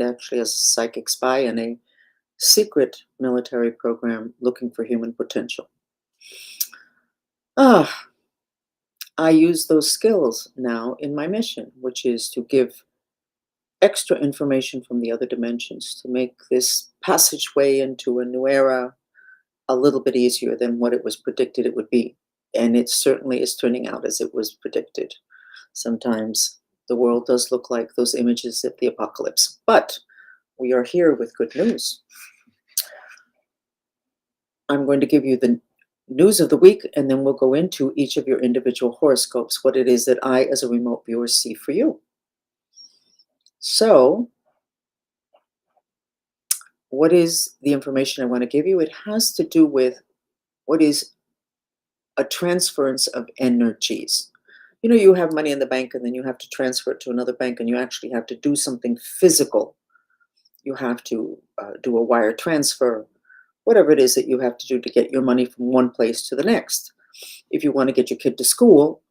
actually as a psychic spy in a secret military program looking for human potential. Ah, I use those skills now in my mission, which is to give extra information from the other dimensions to make this passageway into a new era a little bit easier than what it was predicted it would be. And it certainly is turning out as it was predicted. Sometimes the world does look like those images of the apocalypse, but we are here with good news. I'm going to give you the news of the week, and then we'll go into each of your individual horoscopes, what it is that I, as a remote viewer, see for you. So, what is the information I want to give you? It has to do with what is a transference of energies. You know, you have money in the bank and then you have to transfer it to another bank, and you actually have to do something physical. You have to do a wire transfer, whatever it is that you have to do to get your money from one place to the next. If you want to get your kid to school,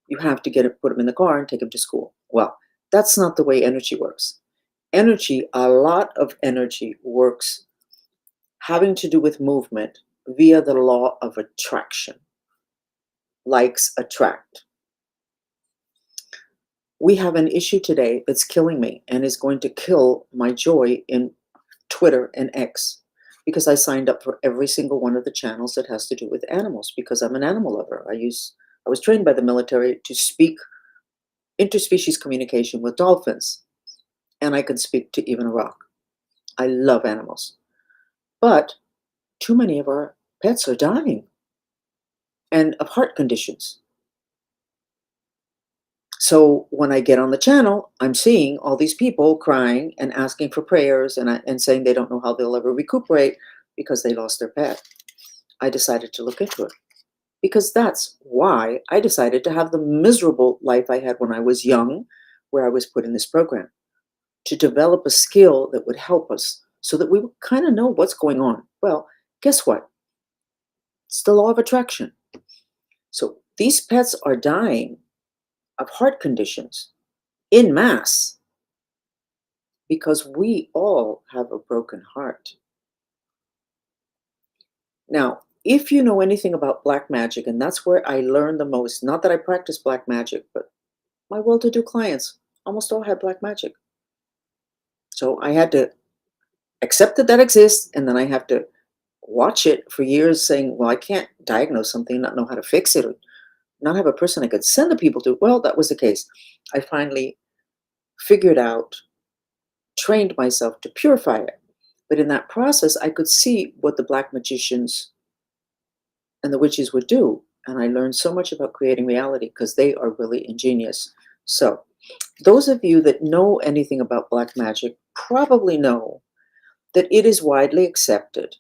you have to put them in the car and take them to school. Well, that's not the way energy works. Energy, a lot of energy works having to do with movement via the law of attraction. Likes attract. We have an issue today that's killing me and is going to kill my joy in Twitter and X, because I signed up for every single one of the channels that has to do with animals, because I'm an animal lover. I was trained by the military to speak interspecies communication with dolphins, and I can speak to even a rock. I love animals. But too many of our pets are dying, and of heart conditions. So when I get on the channel, I'm seeing all these people crying and asking for prayers, and saying they don't know how they'll ever recuperate because they lost their pet. I decided to look into it, because that's why I decided to have the miserable life I had when I was young, where I was put in this program, to develop a skill that would help us so that we would kind of know what's going on. Well, guess what? It's the law of attraction. So these pets are dying of heart conditions in mass because we all have a broken heart. Now, if you know anything about black magic, and that's where I learned the most, not that I practice black magic, but my well-to-do clients almost all had black magic. So I had to accept that exists, and then I have to watch it for years saying, well, I can't diagnose something, not know how to fix it, or not have a person I could send the people to. Well, that was the case. I finally figured out, trained myself to purify it. But in that process, I could see what the black magicians and the witches would do. And I learned so much about creating reality because they are really ingenious. So those of you that know anything about black magic probably know that it is widely accepted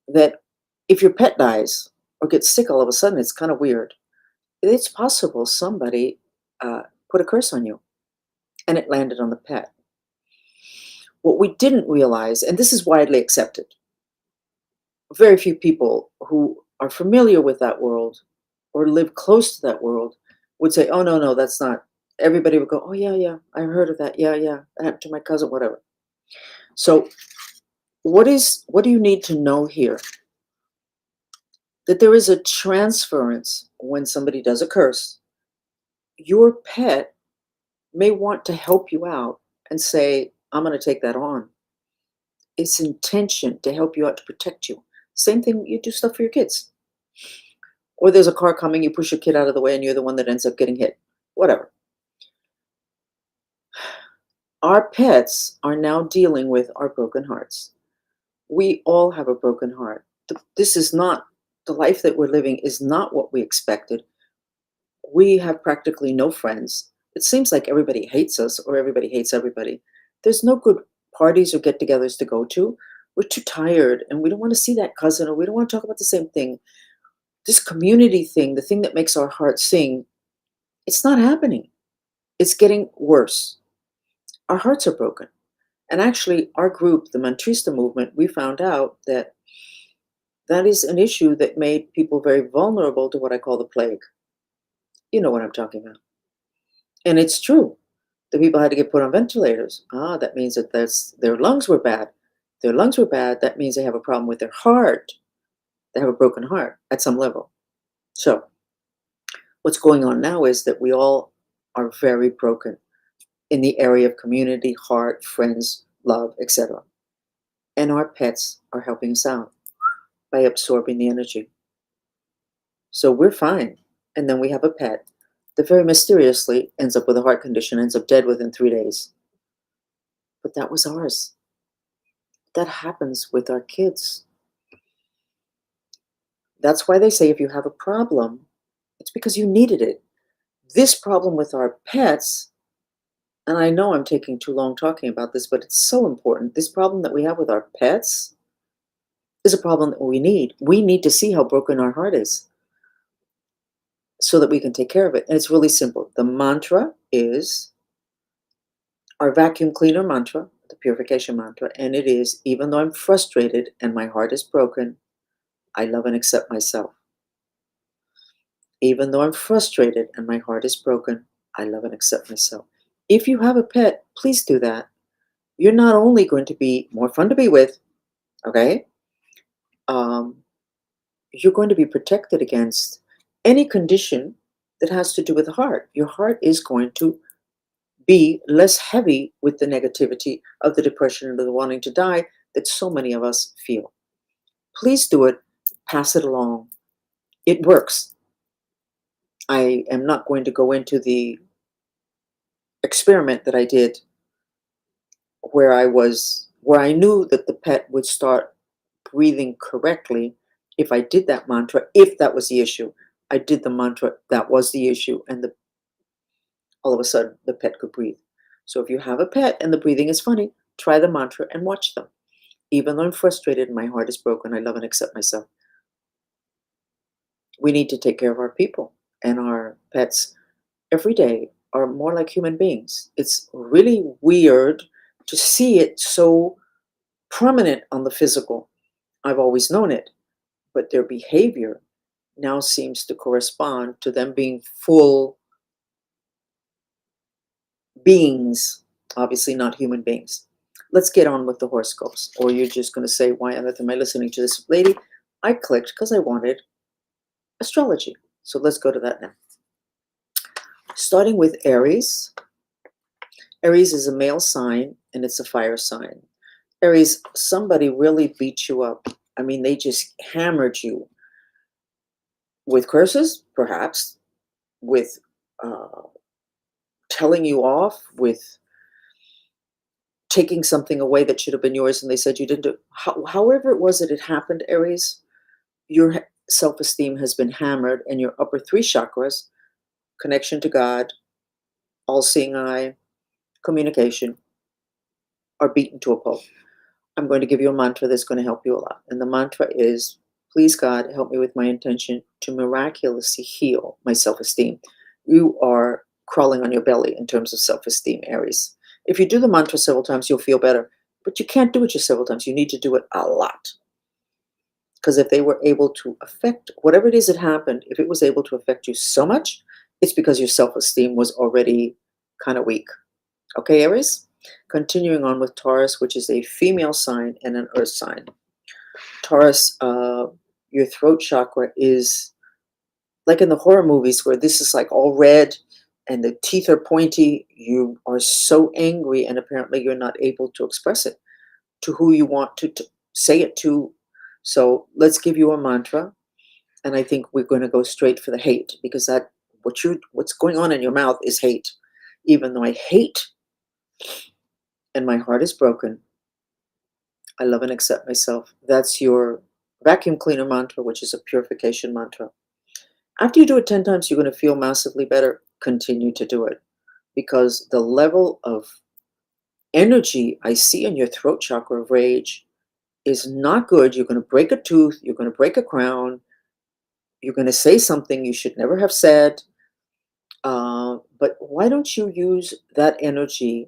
that if your pet dies or gets sick all of a sudden, it's kind of weird. It's possible somebody put a curse on you and it landed on the pet. What we didn't realize, and this is widely accepted, very few people who are familiar with that world or live close to that world would say, oh, no, no, that's not. Everybody would go, oh, yeah, yeah, I heard of that. Yeah, yeah, that happened to my cousin, whatever. So what do you need to know here? That there is a transference when somebody does a curse. Your pet may want to help you out and say, I'm going to take that on. It's intention to help you out, to protect you. Same thing, you do stuff for your kids. Or there's a car coming, you push your kid out of the way and you're the one that ends up getting hit. Whatever. Our pets are now dealing with our broken hearts. We all have a broken heart. This is not, the life that we're living is not what we expected. We have practically no friends. It seems like everybody hates us or everybody hates everybody. There's no good parties or get-togethers to go to. We're too tired and we don't want to see that cousin, or we don't want to talk about the same thing. This community thing, the thing that makes our hearts sing, it's not happening. It's getting worse. Our hearts are broken. And actually, our group, the Mantrista movement, we found out that that is an issue that made people very vulnerable to what I call the plague. You know what I'm talking about. And it's true. The people had to get put on ventilators. Ah, that means that their lungs were bad. Their lungs were bad. That means they have a problem with their heart. They have a broken heart at some level. So what's going on now is that we all are very broken in the area of community, heart, friends, love, etc. And our pets are helping us out by absorbing the energy. So we're fine. And then we have a pet that very mysteriously ends up with a heart condition, ends up dead within 3 days. But that was ours. That happens with our kids. That's why they say if you have a problem, it's because you needed it. This problem with our pets, and I know I'm taking too long talking about this, but it's so important. This problem that we have with our pets is a problem that we need. We need to see how broken our heart is so that we can take care of it. And it's really simple. The mantra is our vacuum cleaner mantra, the purification mantra, and it is, even though I'm frustrated and my heart is broken, I love and accept myself. Even though I'm frustrated and my heart is broken, I love and accept myself. If you have a pet, please do that. You're not only going to be more fun to be with, okay? Um, you're going to be protected against any condition that has to do with the heart. Your heart is going to be less heavy with the negativity of the depression and the wanting to die that so many of us feel. Please do it. Pass it along. It works. I am not going to go into the experiment that I did where I knew that the pet would start breathing correctly if I did that mantra, if that was the issue. I did the mantra, that was the issue, and all of a sudden the pet could breathe. So if you have a pet and the breathing is funny, try the mantra and watch them. Even though I'm frustrated and my heart is broken, I love and accept myself. We need to take care of our people, and our pets every day are more like human beings. It's really weird to see it so prominent on the physical. I've always known it, but their behavior now seems to correspond to them being full beings, obviously not human beings. Let's get on with the horoscopes. Or you're just going to say, why on earth am I listening to this lady? I clicked because I wanted astrology. So let's go to that now. Starting with Aries. Aries is a male sign and it's a fire sign. Aries, somebody really beat you up. I mean, they just hammered you with curses, perhaps, with uh, telling you off, with taking something away that should have been yours and they said you didn't do. However it was that it happened, Aries, your self-esteem has been hammered and your upper three chakras, connection to God, all-seeing eye, communication, are beaten to a pulp. I'm going to give you a mantra that's going to help you a lot. And the mantra is, please God, help me with my intention to miraculously heal my self-esteem. You are crawling on your belly in terms of self-esteem, Aries. If you do the mantra several times, you'll feel better. But you can't do it just several times. You need to do it a lot. Because if they were able to affect whatever it is that happened, if it was able to affect you so much, it's because your self-esteem was already kind of weak. Okay, Aries? Continuing on with Taurus, which is a female sign and an earth sign. Taurus, your throat chakra is like in the horror movies where this is like all red and the teeth are pointy. You are so angry and apparently you're not able to express it to who you want to say it to. So let's give you a mantra. And I think we're going to go straight for the hate because what's going on in your mouth is hate. Even though I hate and my heart is broken, I love and accept myself. That's your vacuum cleaner mantra, which is a purification mantra. After you do it 10 times, you're going to feel massively better. Continue to do it because the level of energy I see in your throat chakra of rage is not good. You're going to break a tooth. You're going to break a crown. You're going to say something you should never have said. But why don't you use that energy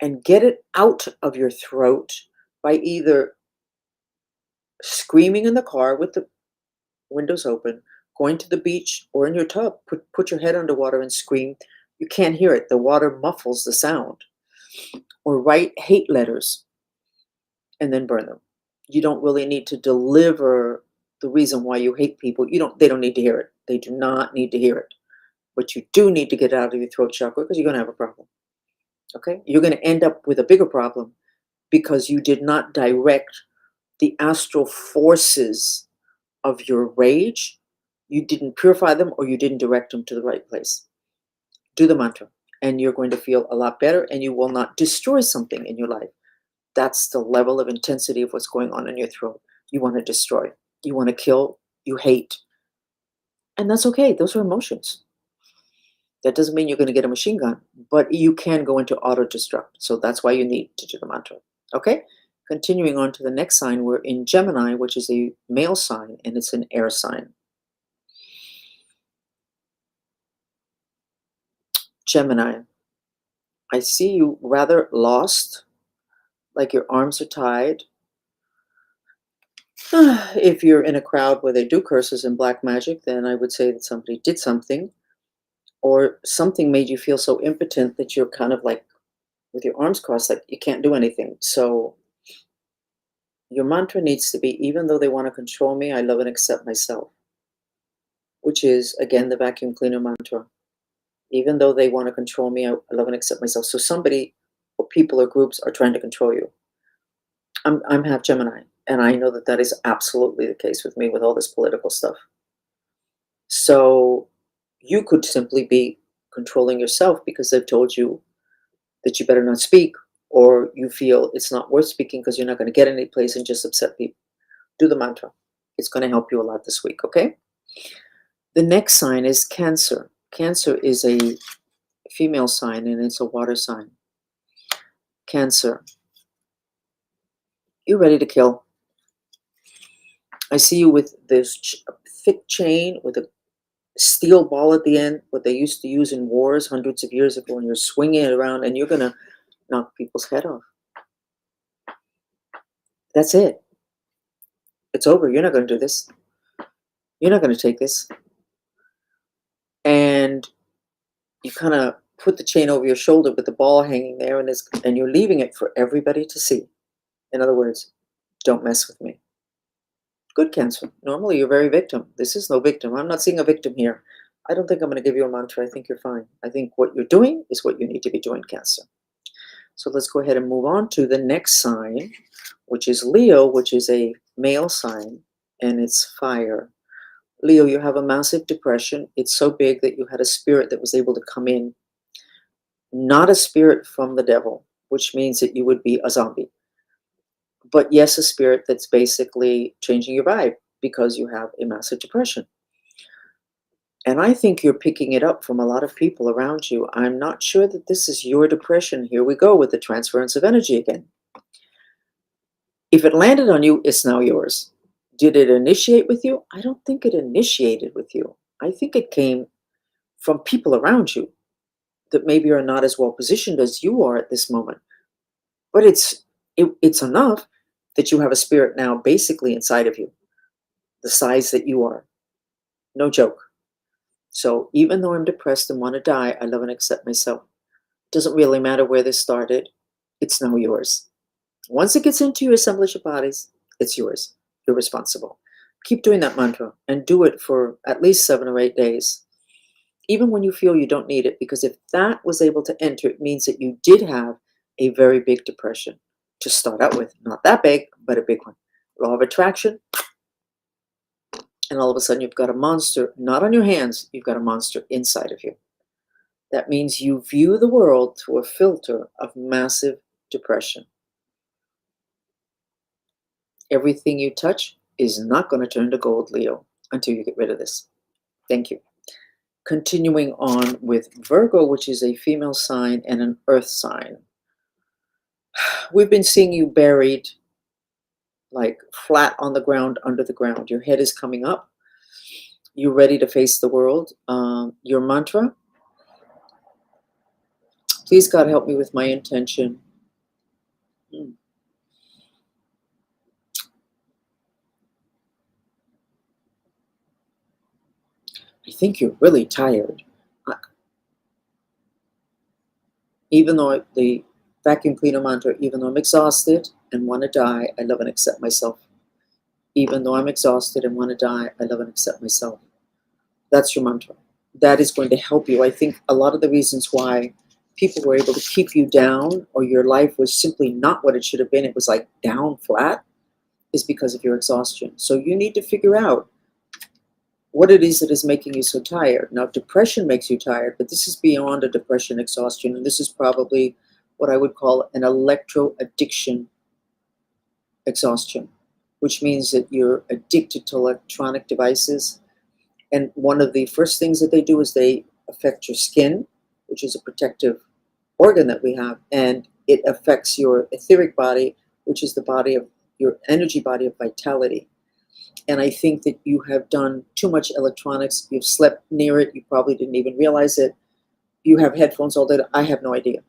and get it out of your throat by either screaming in the car with the windows open, going to the beach or in your tub, put your head underwater and scream, You can't hear it. The water muffles the sound. Or write hate letters and then burn them. You don't really need to deliver the reason why you hate people. They don't need to hear it. They do not need to hear it. But you do need to get it out of your throat chakra because you're going to have a problem. Okay? You're going to end up with a bigger problem because you did not direct the astral forces of your rage. You didn't purify them or you didn't direct them to the right place. Do the mantra and you're going to feel a lot better and you will not destroy something in your life. That's the level of intensity of what's going on in your throat. You want to destroy, you want to kill, you hate. And that's okay. Those are emotions. That doesn't mean you're going to get a machine gun, but you can go into auto destruct. So that's why you need to do the mantra. Okay? Continuing on to the next sign, we're in Gemini, which is a male sign, and it's an air sign. Gemini, I see you rather lost, like your arms are tied. If you're in a crowd where they do curses and black magic, then I would say that somebody did something, or something made you feel so impotent that you're kind of like with your arms crossed, like you can't do anything. So your mantra needs to be, even though they want to control me, I love and accept myself, which is, again, the vacuum cleaner mantra. Even though they want to control me, I love and accept myself. So somebody or people or groups are trying to control you. I'm half Gemini, and I know that that is absolutely the case with me with all this political stuff. So you could simply be controlling yourself because they've told you that you better not speak, or you feel it's not worth speaking because you're not going to get any place and just upset people. Do the mantra. It's going to help you a lot this week, okay? The next sign is Cancer. Cancer is a female sign and it's a water sign. Cancer, you're ready to kill. I see you with this thick chain with a steel ball at the end, what they used to use in wars hundreds of years ago, and you're swinging it around and you're going to knock people's head off. That's it. It's over. You're not going to do this. You're not going to take this. And you kind of put the chain over your shoulder with the ball hanging there, and you're leaving it for everybody to see. In other words, don't mess with me. Good, Cancer. Normally you're very victim. This is no victim. I'm not seeing a victim here. I don't think I'm going to give you a mantra. I think you're fine. I think what you're doing is what you need to be doing, Cancer. So let's go ahead and move on to the next sign, which is Leo, which is a male sign, and it's fire. Leo, you have a massive depression. It's so big that you had a spirit that was able to come in, not a spirit from the devil, which means that you would be a zombie. But yes, a spirit that's basically changing your vibe because you have a massive depression. And I think you're picking it up from a lot of people around you. I'm not sure that this is your depression. Here we go with the transference of energy again. If it landed on you, it's now yours. Did it initiate with you? I don't think it initiated with you. I think it came from people around you that maybe are not as well positioned as you are at this moment. But it's enough that you have a spirit now basically inside of you, the size that you are. No joke. So even though I'm depressed and want to die, I love and accept myself. Doesn't really matter where this started. It's now yours. Once it gets into your assemblage of bodies, it's yours. You're responsible. Keep doing that mantra and do it for at least 7 or 8 days. Even when you feel you don't need it, because if that was able to enter, it means that you did have a very big depression to start out with. Not that big, but a big one. Law of attraction, and all of a sudden you've got a monster, not on your hands, you've got a monster inside of you. That means you view the world through a filter of massive depression. Everything you touch is not going to turn to gold, Leo, until you get rid of this. Thank you. Continuing on with Virgo, which is a female sign and an earth sign. We've been seeing you buried, like flat on the ground, under the ground. Your head is coming up. You're ready to face the world. Your mantra, please God help me with my intention. I think you're really tired. Even though the vacuum cleaner mantra, even though I'm exhausted and want to die, I love and accept myself. Even though I'm exhausted and want to die, I love and accept myself. That's your mantra. That is going to help you. I think a lot of the reasons why people were able to keep you down, or your life was simply not what it should have been, it was like down flat, is because of your exhaustion. So you need to figure out what it is that is making you so tired. Now, depression makes you tired, but this is beyond a depression, exhaustion, and this is probably what I would call an electro addiction exhaustion, which means that you're addicted to electronic devices. And one of the first things that they do is they affect your skin, which is a protective organ that we have, and it affects your etheric body, which is the body of your energy body of vitality. And I think that you have done too much electronics. You've slept near it. You probably didn't even realize it. You have headphones all day. I have no idea.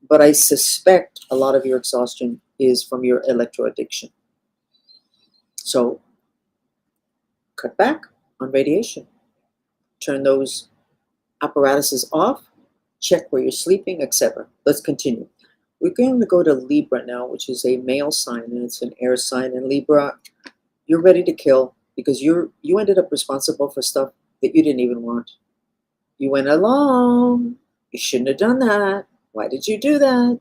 But I suspect a lot of your exhaustion is from your electro addiction. So cut back on radiation. Turn those apparatuses off. Check where you're sleeping, etc. Let's continue. We're going to go to Libra now, which is a male sign, and it's an air sign. And Libra, you're ready to kill because you ended up responsible for stuff that you didn't even want. You went along. You shouldn't have done that. Why did you do that?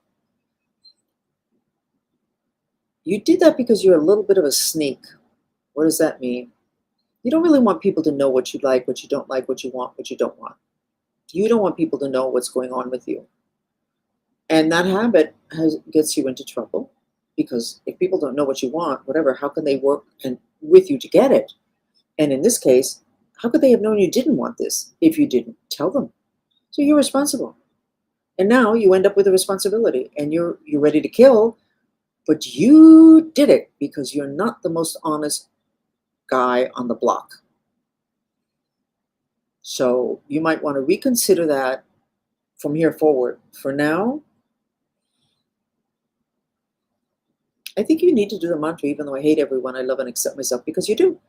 You did that because you're a little bit of a sneak. What does that mean? You don't really want people to know what you like, what you don't like, what you want, what you don't want. You don't want people to know what's going on with you. And that habit gets you into trouble, because if people don't know what you want, whatever, how can they work with you to get it? And in this case, how could they have known you didn't want this if you didn't tell them? So you're responsible. And now you end up with a responsibility, and you're ready to kill, but you did it because you're not the most honest guy on the block. So you might want to reconsider that from here forward. For now, I think you need to do the mantra, even though I hate everyone, I love and accept myself, because you do.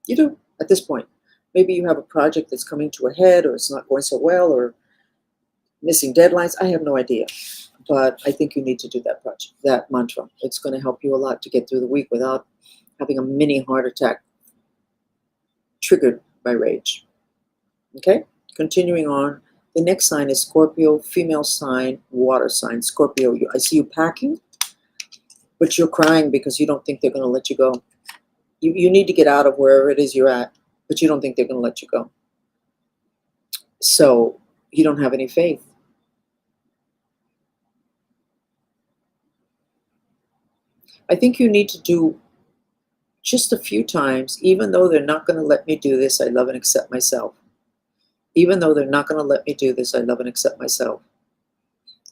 You do at this point. Maybe you have a project that's coming to a head, or it's not going so well, or missing deadlines. I have no idea. But I think you need to do that project, that mantra. It's going to help you a lot to get through the week without having a mini heart attack triggered by rage. Okay? Continuing on. The next sign is Scorpio, female sign, water sign. Scorpio, I see you packing, but you're crying because you don't think they're going to let you go. You need to get out of wherever it is you're at, but you don't think they're going to let you go. So you don't have any faith. I think you need to do just a few times, even though they're not going to let me do this, I love and accept myself. Even though they're not going to let me do this, I love and accept myself.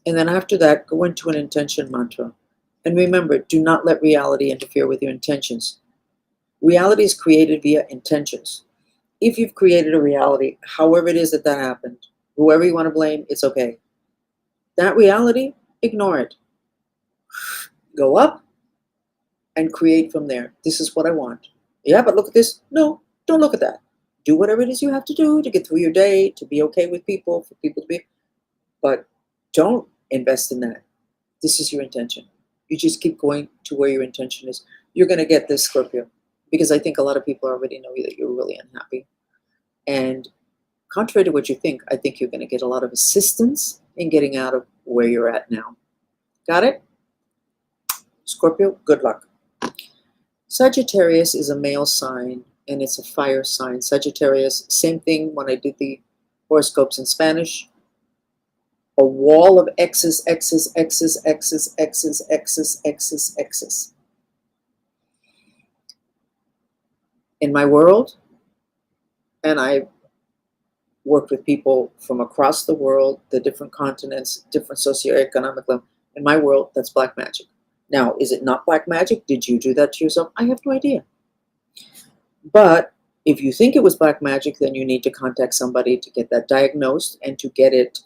And then after that, go into an intention mantra. And remember, do not let reality interfere with your intentions. Reality is created via intentions. If you've created a reality, however it is that happened, whoever you want to blame, it's okay. That reality, ignore it. Go up and create from there. This is what I want. Yeah, but look at this. No, don't look at that. Do whatever it is you have to do to get through your day, to be okay with people, for people to be, but don't invest in that. This is your intention. You just keep going to where your intention is. You're going to get this, Scorpio, because I think a lot of people already know that you're really unhappy. And contrary to what you think, I think you're going to get a lot of assistance in getting out of where you're at now. Got it? Scorpio, good luck. Sagittarius is a male sign, and it's a fire sign. Sagittarius, same thing when I did the horoscopes in Spanish. A wall of X's, X's, X's, X's, X's, X's, X's, X's. In my world, and I worked with people from across the world, the different continents, different socioeconomic level. In my world, that's black magic. Now, is it not black magic? Did you do that to yourself? I have no idea. But if you think it was black magic, then you need to contact somebody to get that diagnosed and to get it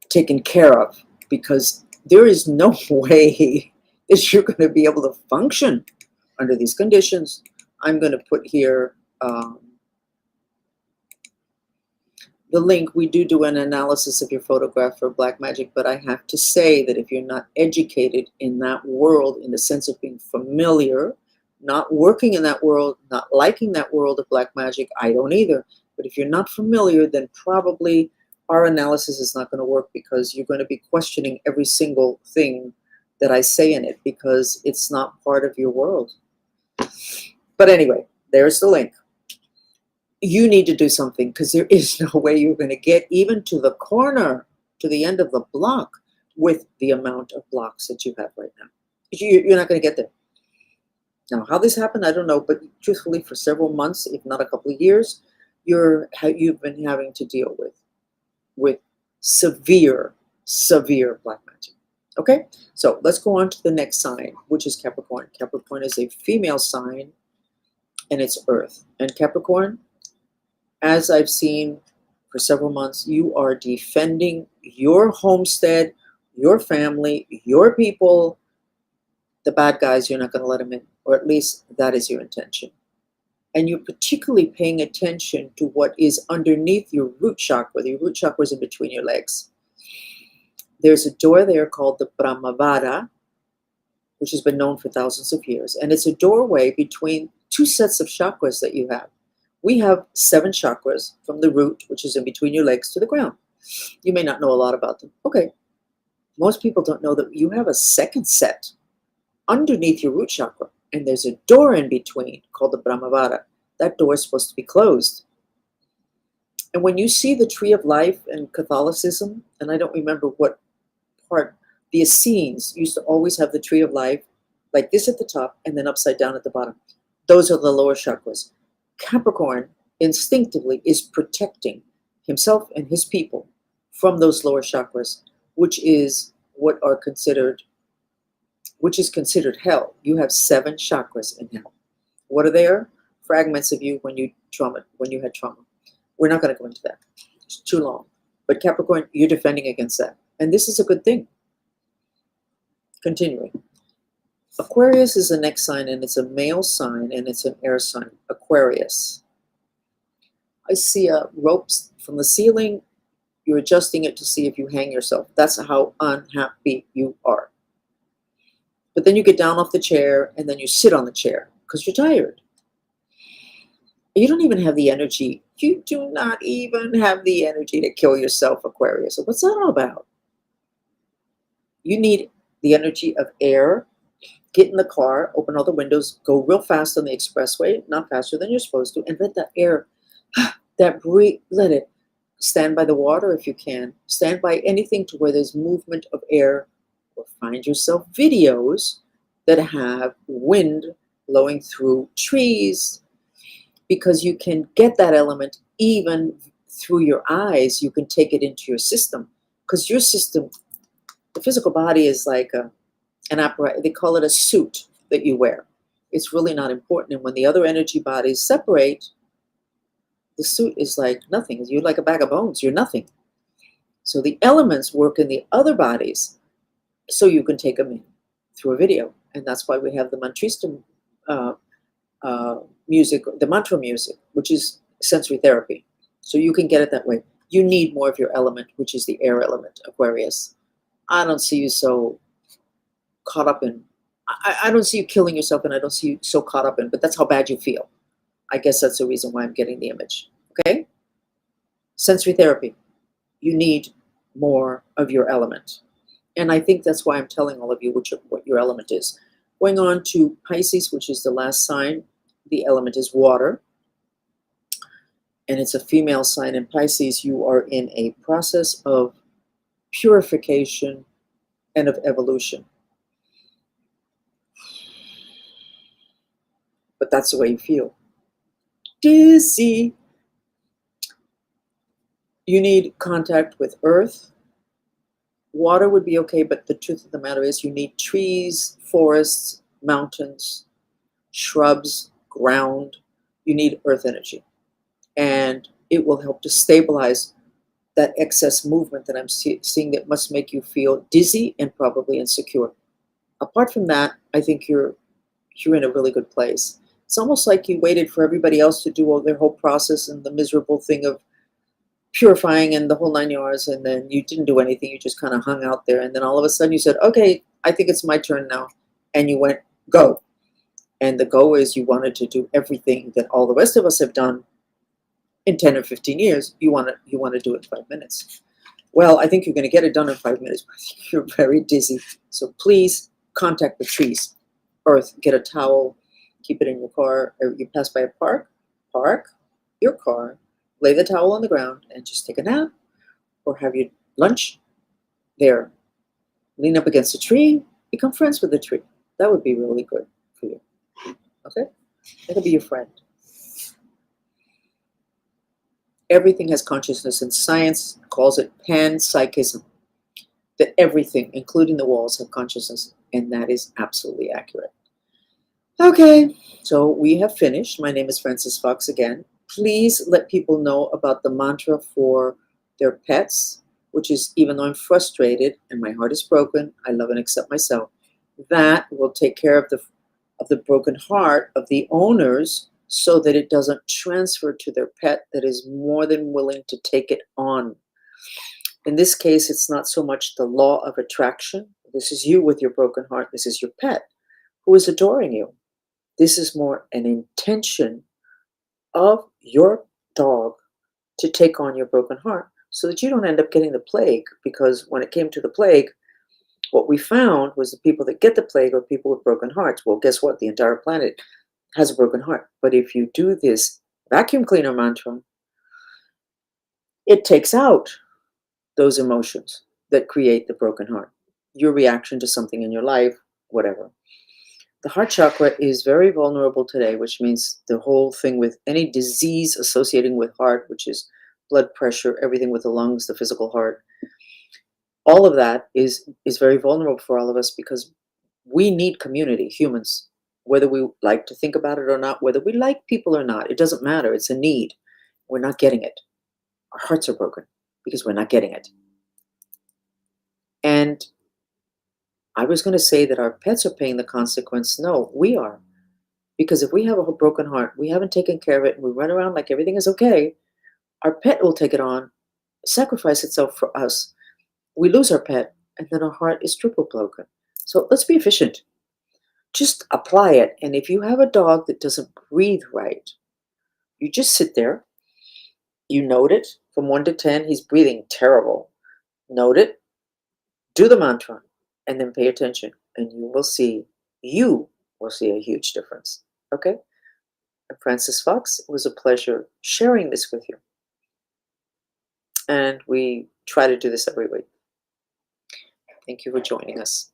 taken care of, because there is no way that you're going to be able to function under these conditions. I'm going to put here the link, we do an analysis of your photograph for black magic, but I have to say that if you're not educated in that world, in the sense of being familiar, not working in that world, not liking that world of black magic, I don't either. But if you're not familiar, then probably our analysis is not going to work, because you're going to be questioning every single thing that I say in it, because it's not part of your world. But anyway, there's the link. You need to do something, because there is no way you're going to get even to the corner, to the end of the block, with the amount of blocks that you have right now. You're not going to get there. Now, how this happened, I don't know, but truthfully, for several months, if not a couple of years, you've been having to deal with severe, severe black magic. Okay, so let's go on to the next sign, which is Capricorn. Capricorn is a female sign, and it's Earth. And Capricorn, as I've seen for several months, you are defending your homestead, your family, your people. The bad guys, you're not going to let them in, or at least that is your intention. And you're particularly paying attention to what is underneath your root chakra. The root chakra is in between your legs. There's a door there called the Brahmavara, which has been known for thousands of years. And it's a doorway between two sets of chakras that you have. We have 7 chakras, from the root, which is in between your legs, to the ground. You may not know a lot about them. Okay. Most people don't know that you have a second set underneath your root chakra, and there's a door in between called the Brahmavara. That door is supposed to be closed. And when you see the tree of life in Catholicism, and I don't remember what part, the Essenes used to always have the tree of life like this at the top and then upside down at the bottom. Those are the lower chakras. Capricorn instinctively is protecting himself and his people from those lower chakras, which is considered hell. You have 7 chakras in hell. What are there? Fragments of you when you had trauma. We're not going to go into that. It's too long. But Capricorn, you're defending against that. And this is a good thing. Continuing. Aquarius is the next sign, and it's a male sign, and it's an air sign. Aquarius. I see ropes from the ceiling. You're adjusting it to see if you hang yourself. That's how unhappy you are. But then you get down off the chair, and then you sit on the chair because you're tired. You don't even have the energy. You do not even have the energy to kill yourself, Aquarius. So what's that all about? You need the energy of air. Get in the car, open all the windows, go real fast on the expressway, not faster than you're supposed to, and let that air, let it stand by the water if you can. Stand by anything to where there's movement of air, or find yourself videos that have wind blowing through trees, because you can get that element even through your eyes. You can take it into your system, because your system, the physical body, is like an apparatus. They call it a suit that you wear. It's really not important. And when the other energy bodies separate, the suit is like nothing. You're like a bag of bones. You're nothing. So the elements work in the other bodies, so you can take them in through a video. And that's why we have the mantrista music, the mantra music, which is sensory therapy. So you can get it that way. You need more of your element, which is the air element, Aquarius. I don't see you so caught up in, I don't see you killing yourself, and I don't see you so caught up in, but that's how bad you feel. I guess that's the reason why I'm getting the image. Okay? Sensory therapy. You need more of your element. And I think that's why I'm telling all of you what your element is. Going on to Pisces, which is the last sign, the element is water. And it's a female sign. In Pisces, you are in a process of purification and of evolution. But that's the way you feel. Dizzy. You need contact with earth. Water would be okay, but the truth of the matter is you need trees, forests, mountains, shrubs, ground. You need earth energy. And it will help to stabilize that excess movement that I'm seeing that must make you feel dizzy and probably insecure. Apart from that, I think you're in a really good place. It's almost like you waited for everybody else to do all their whole process, and the miserable thing of purifying and the whole 9 yards, and then you didn't do anything. You just kind of hung out there, and then all of a sudden you said, "Okay, I think it's my turn now," and you went go. And the go is you wanted to do everything that all the rest of us have done in 10 or 15 years. You want to do it in 5 minutes. Well, I think you're going to get it done in 5 minutes, but I think you're very dizzy. So please contact the trees. Earth, get a towel, keep it in your car. Or you pass by a park your car, lay the towel on the ground, and just take a nap or have your lunch there. Lean up against a tree, become friends with the tree. That would be really good for you. Okay? That'll be your friend. Everything has consciousness, and science calls it panpsychism. That everything, including the walls, have consciousness, and that is absolutely accurate. Okay, so we have finished. My name is Frances Fox again. Please let people know about the mantra for their pets, which is, even though I'm frustrated and my heart is broken, I love and accept myself. That will take care of the broken heart of the owners so that it doesn't transfer to their pet that is more than willing to take it on. In this case, it's not so much the law of attraction. This is you with your broken heart. This is your pet who is adoring you. This is more an intention of your dog to take on your broken heart so that you don't end up getting the plague. Because when it came to the plague, what we found was the people that get the plague are people with broken hearts. Well, guess what? The entire planet has a broken heart. But if you do this vacuum cleaner mantra, it takes out those emotions that create the broken heart, your reaction to something in your life, whatever. The heart chakra is very vulnerable today, which means the whole thing with any disease associating with heart, which is blood pressure, everything with the lungs, the physical heart, all of that is very vulnerable for all of us because we need community, humans, whether we like to think about it or not, whether we like people or not, it doesn't matter. It's a need. We're not getting it. Our hearts are broken because we're not getting it. And I was going to say that our pets are paying the consequence. No, we are. Because if we have a broken heart, we haven't taken care of it, and we run around like everything is okay, our pet will take it on, sacrifice itself for us. We lose our pet, and then our heart is triple broken. So let's be efficient. Just apply it. And if you have a dog that doesn't breathe right, you just sit there, you note it from 1 to 10, he's breathing terrible. Note it, do the mantra, and then pay attention, and you will see a huge difference. Okay? I'm Frances Fox. It was a pleasure sharing this with you. And we try to do this every week. Thank you for joining us.